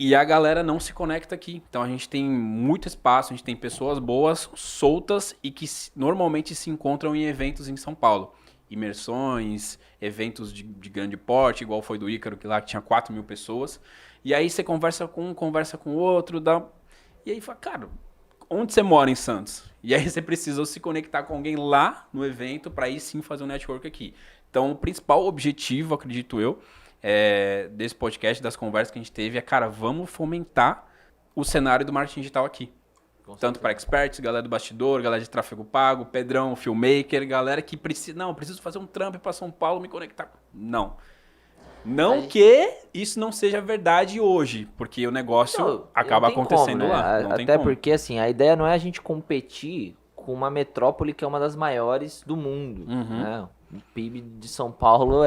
E a galera não se conecta aqui. Então a gente tem muito espaço, a gente tem pessoas boas, soltas e que normalmente se encontram em eventos em São Paulo. Imersões, eventos de grande porte, igual foi do Ícaro, que lá tinha 4.000 pessoas. E aí você conversa com um, conversa com o outro, e aí fala, cara, onde você mora em Santos? E aí você precisa se conectar com alguém lá no evento para aí sim fazer um network aqui. Então o principal objetivo, acredito eu, desse podcast, das conversas que a gente teve, cara, vamos fomentar o cenário do marketing digital aqui. Tanto para experts, galera do bastidor, galera de tráfego pago, Pedrão, filmmaker, galera que precisa... Não, preciso fazer um trampo para São Paulo, me conectar. Não. Não que isso não seja verdade hoje, porque o negócio acaba acontecendo lá. Não tem Até como. porque, assim, a ideia não é a gente competir com uma metrópole que é uma das maiores do mundo, né? O PIB de São Paulo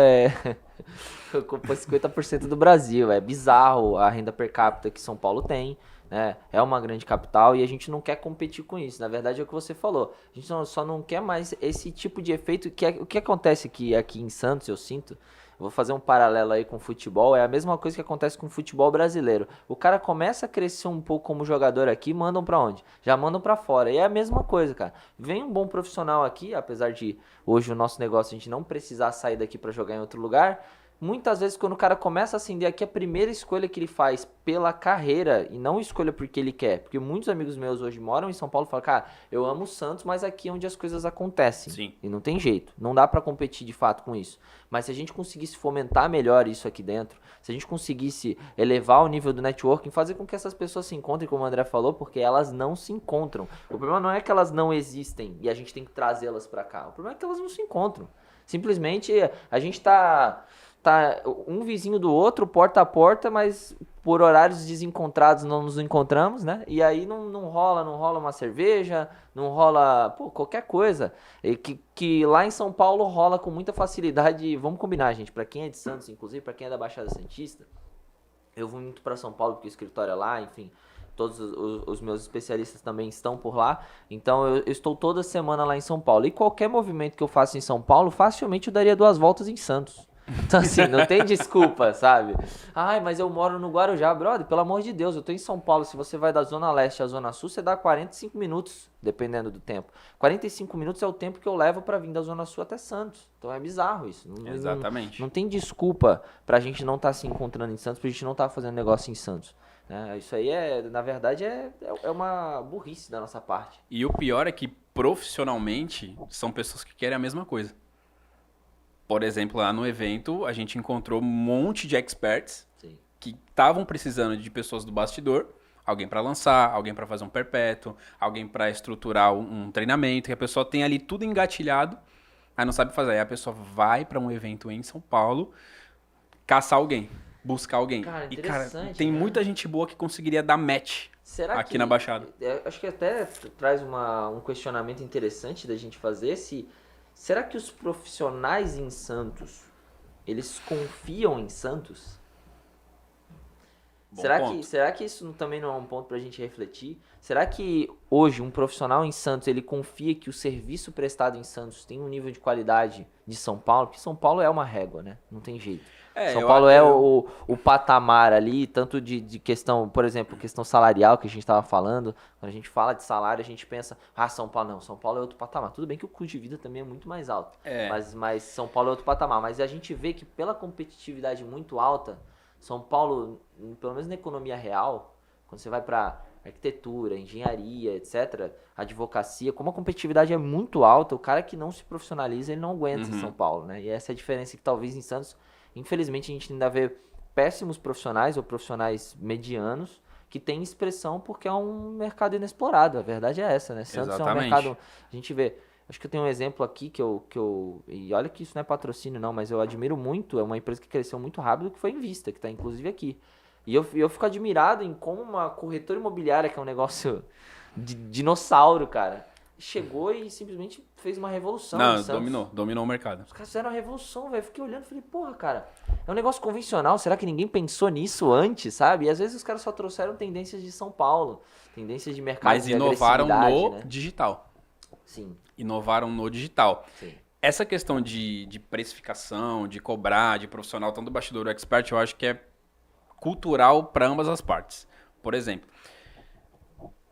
ocupa 50% do Brasil. É bizarro a renda per capita que São Paulo tem, né? É uma grande capital e a gente não quer competir com isso. Na verdade, é o que você falou. A gente só não quer mais esse tipo de efeito. O que acontece aqui em Santos, eu sinto... Vou fazer um paralelo aí com o futebol, é a mesma coisa que acontece com o futebol brasileiro. O cara começa a crescer um pouco como jogador aqui, mandam pra onde? Já mandam pra fora. E é a mesma coisa, cara. Vem um bom profissional aqui, apesar de hoje o nosso negócio a gente não precisar sair daqui pra jogar em outro lugar. Muitas vezes quando o cara começa a ascender aqui, a primeira escolha que ele faz pela carreira, e não escolha porque ele quer, porque muitos amigos meus hoje moram em São Paulo e falam, cara, eu amo o Santos, mas aqui é onde as coisas acontecem. Sim. E não tem jeito, não dá pra competir de fato com isso. Mas se a gente conseguisse fomentar melhor isso aqui dentro, se a gente conseguisse elevar o nível do networking, fazer com que essas pessoas se encontrem, como o André falou, porque elas não se encontram. O problema não é que elas não existem e a gente tem que trazê-las pra cá, o problema é que elas não se encontram. Simplesmente a gente tá um vizinho do outro, porta a porta, mas por horários desencontrados não nos encontramos, né? E aí não rola uma cerveja, não rola qualquer coisa. E que lá em São Paulo rola com muita facilidade. Vamos combinar, gente, pra quem é de Santos, inclusive, pra quem é da Baixada Santista, eu vou muito pra São Paulo porque o escritório é lá, enfim... Todos os meus especialistas também estão por lá. Então eu estou toda semana lá em São Paulo. E qualquer movimento que eu faça em São Paulo, facilmente eu daria 2 voltas em Santos. Então assim, não tem desculpa, sabe? Ai, mas eu moro no Guarujá. Brother, pelo amor de Deus, eu tô em São Paulo. Se você vai da Zona Leste à Zona Sul, você dá 45 minutos, dependendo do tempo. 45 minutos é o tempo que eu levo pra vir da Zona Sul até Santos. Então é bizarro isso. Exatamente. Não tem desculpa pra gente não estar se encontrando em Santos, pra gente não estar fazendo negócio em Santos. Isso aí na verdade, é uma burrice da nossa parte. E o pior é que profissionalmente são pessoas que querem a mesma coisa. Por exemplo, lá no evento a gente encontrou um monte de experts Sim. que estavam precisando de pessoas do bastidor, alguém para lançar, alguém para fazer um perpétuo, alguém para estruturar um treinamento, que a pessoa tem ali tudo engatilhado, aí não sabe fazer. Aí a pessoa vai para um evento em São Paulo, caçar alguém. Buscar alguém. Cara, E, cara, interessante, tem né? muita gente boa que conseguiria dar match aqui na Baixada. Acho que até traz um questionamento interessante da gente fazer. Será que os profissionais em Santos, eles confiam em Santos? Bom Será ponto. que isso também não é um ponto pra gente refletir? Será que hoje um profissional em Santos, ele confia que o serviço prestado em Santos tem um nível de qualidade de São Paulo? Porque São Paulo é uma régua, né? Não tem jeito. São Paulo é o patamar ali, tanto de questão, por exemplo, questão salarial que a gente estava falando. Quando a gente fala de salário, a gente pensa, São Paulo não, São Paulo é outro patamar. Tudo bem que o custo de vida também é muito mais alto, mas São Paulo é outro patamar. Mas a gente vê que pela competitividade muito alta, São Paulo, pelo menos na economia real, quando você vai para arquitetura, engenharia, etc., advocacia, como a competitividade é muito alta, o cara que não se profissionaliza, ele não aguenta em São Paulo, né? E essa é a diferença que talvez em Santos, infelizmente, a gente ainda vê péssimos profissionais ou profissionais medianos que têm expressão porque é um mercado inexplorado. A verdade é essa, né? Santos Exatamente. é um mercado... A gente vê... Acho que eu tenho um exemplo aqui que eu... E olha que isso não é patrocínio, não, mas eu admiro muito. É uma empresa que cresceu muito rápido, que foi Invista, que está inclusive aqui. E eu fico admirado em como uma corretora imobiliária, que é um negócio de dinossauro, cara, chegou e simplesmente fez uma revolução. Não, dominou o mercado. Os caras fizeram uma revolução, velho. Fiquei olhando e falei, porra, cara, é um negócio convencional. Será que ninguém pensou nisso antes, sabe? E às vezes os caras só trouxeram tendências de São Paulo, tendências de mercado, mas de inovaram no né? digital. Sim. Inovaram no digital. Sim. Essa questão de precificação, de cobrar, de profissional, tanto do bastidor ou expert, eu acho que é cultural para ambas as partes. Por exemplo,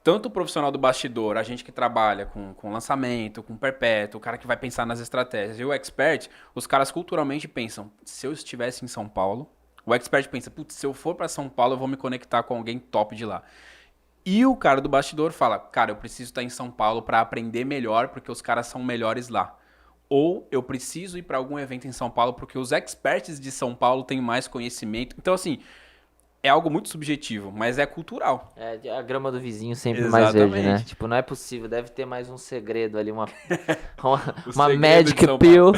tanto o profissional do bastidor, a gente que trabalha com lançamento, com perpétuo, o cara que vai pensar nas estratégias, e o expert, os caras culturalmente pensam, se eu estivesse em São Paulo, o expert pensa, putz, se eu for para São Paulo, eu vou me conectar com alguém top de lá. E o cara do bastidor fala, cara, eu preciso estar em São Paulo para aprender melhor, porque os caras são melhores lá. Ou eu preciso ir para algum evento em São Paulo, porque os experts de São Paulo têm mais conhecimento. Então, assim, é algo muito subjetivo, mas é cultural. É a grama do vizinho sempre mais verde, né? Exatamente. Tipo, não é possível, deve ter mais um segredo ali, uma segredo Magic de São Pill.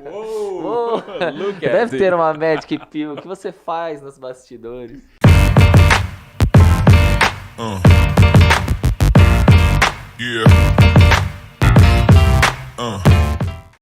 Uou, look at Deve it. ter uma Magic Pill. O que você faz nos bastidores? Yeah.